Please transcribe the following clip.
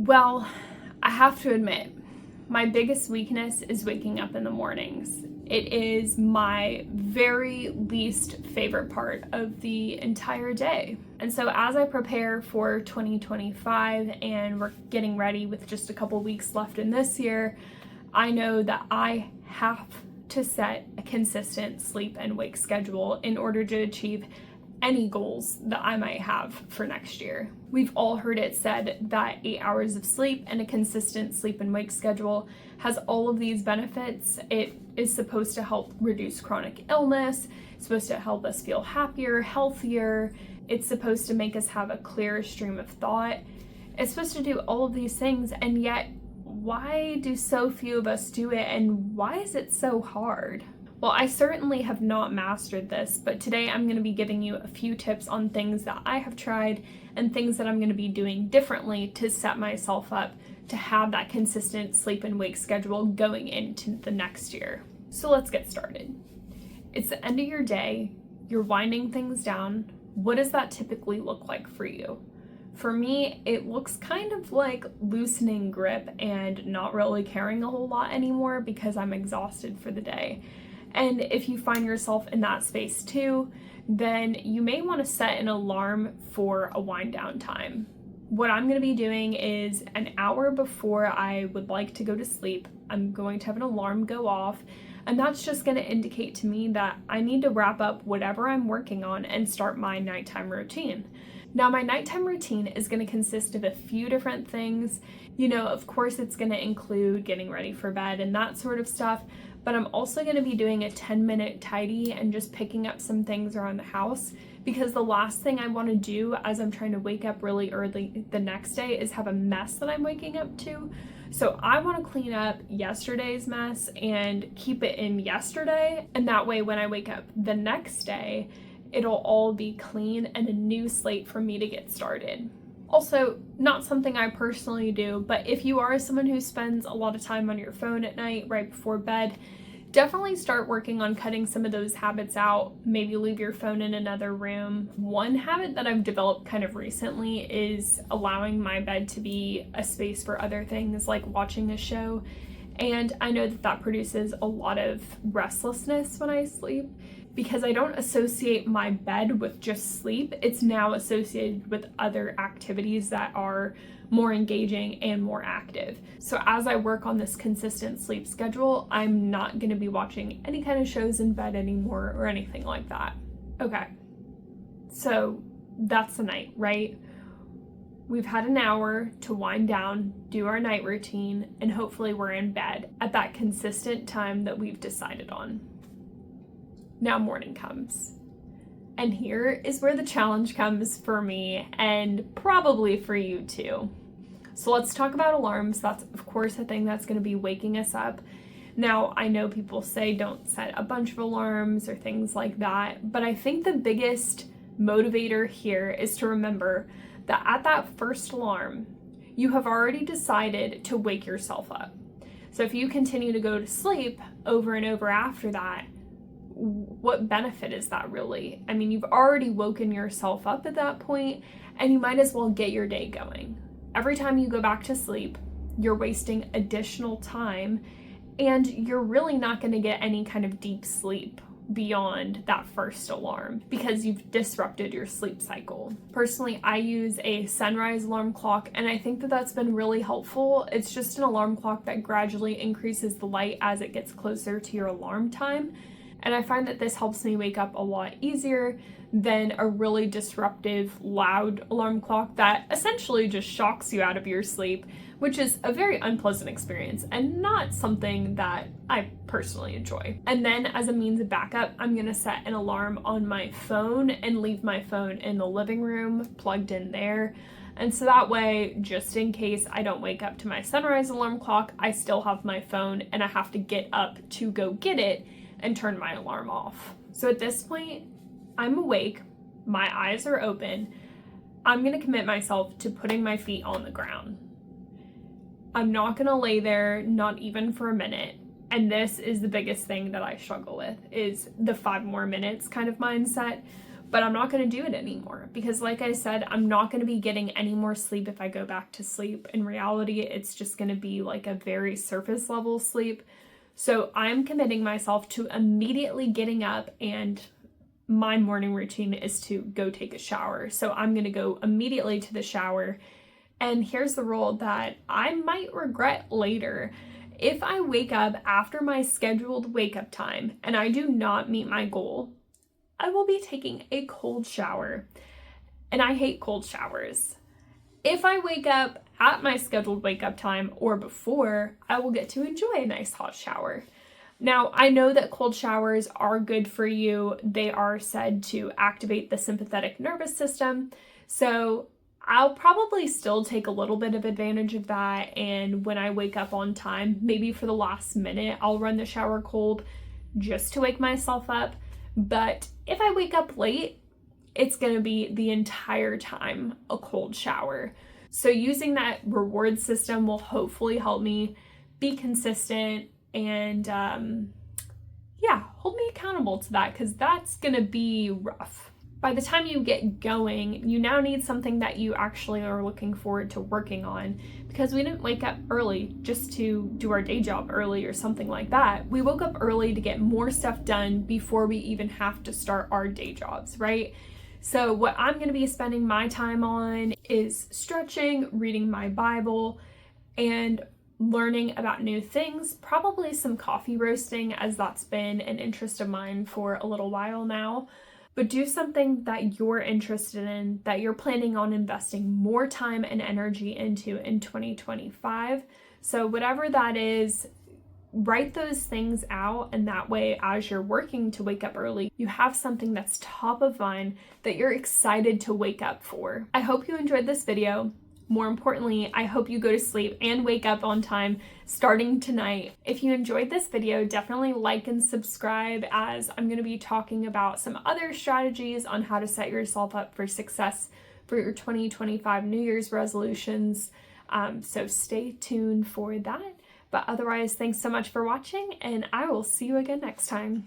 Well, I have to admit, my biggest weakness is waking up in the mornings. It is my very least favorite part of the entire day. And so as I prepare for 2025 and we're getting ready with just a couple weeks left in this year, I know that I have to set a consistent sleep and wake schedule in order to achieve any goals that I might have for next year. We've all heard it said that 8 hours of sleep and a consistent sleep and wake schedule has all of these benefits. It is supposed to help reduce chronic illness, it's supposed to help us feel happier, healthier, it's supposed to make us have a clearer stream of thought. It's supposed to do all of these things, and yet why do so few of us do it, and why is it so hard? Well, I certainly have not mastered this, but today I'm going to be giving you a few tips on things that I have tried and things that I'm going to be doing differently to set myself up to have that consistent sleep and wake schedule going into the next year. So let's get started. It's the end of your day, you're winding things down. What does that typically look like for you? For me, it looks kind of like loosening grip and not really caring a whole lot anymore because I'm exhausted for the day. And if you find yourself in that space too, then you may want to set an alarm for a wind down time. What I'm going to be doing is an hour before I would like to go to sleep, I'm going to have an alarm go off, and that's just going to indicate to me that I need to wrap up whatever I'm working on and start my nighttime routine. Now, my nighttime routine is going to consist of a few different things. Of course, it's going to include getting ready for bed and that sort of stuff, but I'm also going to be doing a 10-minute tidy and just picking up some things around the house, because the last thing I want to do as I'm trying to wake up really early the next day is have a mess that I'm waking up to. So I want to clean up yesterday's mess and keep it in yesterday, and that way when I wake up the next day, it'll all be clean and a new slate for me to get started. Also, not something I personally do, but if you are someone who spends a lot of time on your phone at night right before bed, definitely start working on cutting some of those habits out. Maybe leave your phone in another room. One habit that I've developed kind of recently is allowing my bed to be a space for other things like watching a show. And I know that produces a lot of restlessness when I sleep, because I don't associate my bed with just sleep. It's now associated with other activities that are more engaging and more active. So as I work on this consistent sleep schedule, I'm not going to be watching any kind of shows in bed anymore or anything like that. Okay, so that's the night, right? We've had an hour to wind down, do our night routine, and hopefully we're in bed at that consistent time that we've decided on. Now morning comes. And here is where the challenge comes for me, and probably for you too. So let's talk about alarms. That's of course a thing that's going to be waking us up. Now, I know people say don't set a bunch of alarms or things like that, but I think the biggest motivator here is to remember that at that first alarm, you have already decided to wake yourself up. So if you continue to go to sleep over and over after that, what benefit is that really? I mean, you've already woken yourself up at that point, and you might as well get your day going. Every time you go back to sleep, you're wasting additional time, and you're really not going to get any kind of deep sleep beyond that first alarm because you've disrupted your sleep cycle. Personally, I use a sunrise alarm clock, and I think that that's been really helpful. It's just an alarm clock that gradually increases the light as it gets closer to your alarm time. And I find that this helps me wake up a lot easier than a really disruptive, loud alarm clock that essentially just shocks you out of your sleep, which is a very unpleasant experience and not something that I personally enjoy. And then as a means of backup, I'm gonna set an alarm on my phone and leave my phone in the living room plugged in there. And so that way, just in case I don't wake up to my sunrise alarm clock, I still have my phone and I have to get up to go get it and turn my alarm off. So at this point, I'm awake, my eyes are open, I'm gonna commit myself to putting my feet on the ground. I'm not gonna lay there, not even for a minute. And this is the biggest thing that I struggle with, is the 5 more minutes kind of mindset. but I'm not going to do it anymore because, like I said, I'm not going to be getting any more sleep if I go back to sleep. In reality, it's just going to be like a very surface level sleep. So I'm committing myself to immediately getting up, and my morning routine is to go take a shower. So I'm going to go immediately to the shower. And here's the rule that I might regret later. If I wake up after my scheduled wake up time and I do not meet my goal, I will be taking a cold shower. And I hate cold showers. If I wake up at my scheduled wake up time or before, I will get to enjoy a nice hot shower. Now, I know that cold showers are good for you. They are said to activate the sympathetic nervous system. So I'll probably still take a little bit of advantage of that. And when I wake up on time, maybe for the last minute, I'll run the shower cold just to wake myself up. But if I wake up late, it's going to be the entire time a cold shower. So using that reward system will hopefully help me be consistent and hold me accountable to that, because that's going to be rough. By the time you get going, you now need something that you actually are looking forward to working on, because we didn't wake up early just to do our day job early or something like that. We woke up early to get more stuff done before we even have to start our day jobs, right? So what I'm going to be spending my time on is stretching, reading my Bible, and learning about new things, probably some coffee roasting, as that's been an interest of mine for a little while now. But do something that you're interested in, that you're planning on investing more time and energy into in 2025. So whatever that is, write those things out, and that way, as you're working to wake up early, you have something that's top of mind that you're excited to wake up for. I hope you enjoyed this video. More importantly, I hope you go to sleep and wake up on time starting tonight. If you enjoyed this video, definitely like and subscribe, as I'm going to be talking about some other strategies on how to set yourself up for success for your 2025 New Year's resolutions. So stay tuned for that. But otherwise, thanks so much for watching, and I will see you again next time.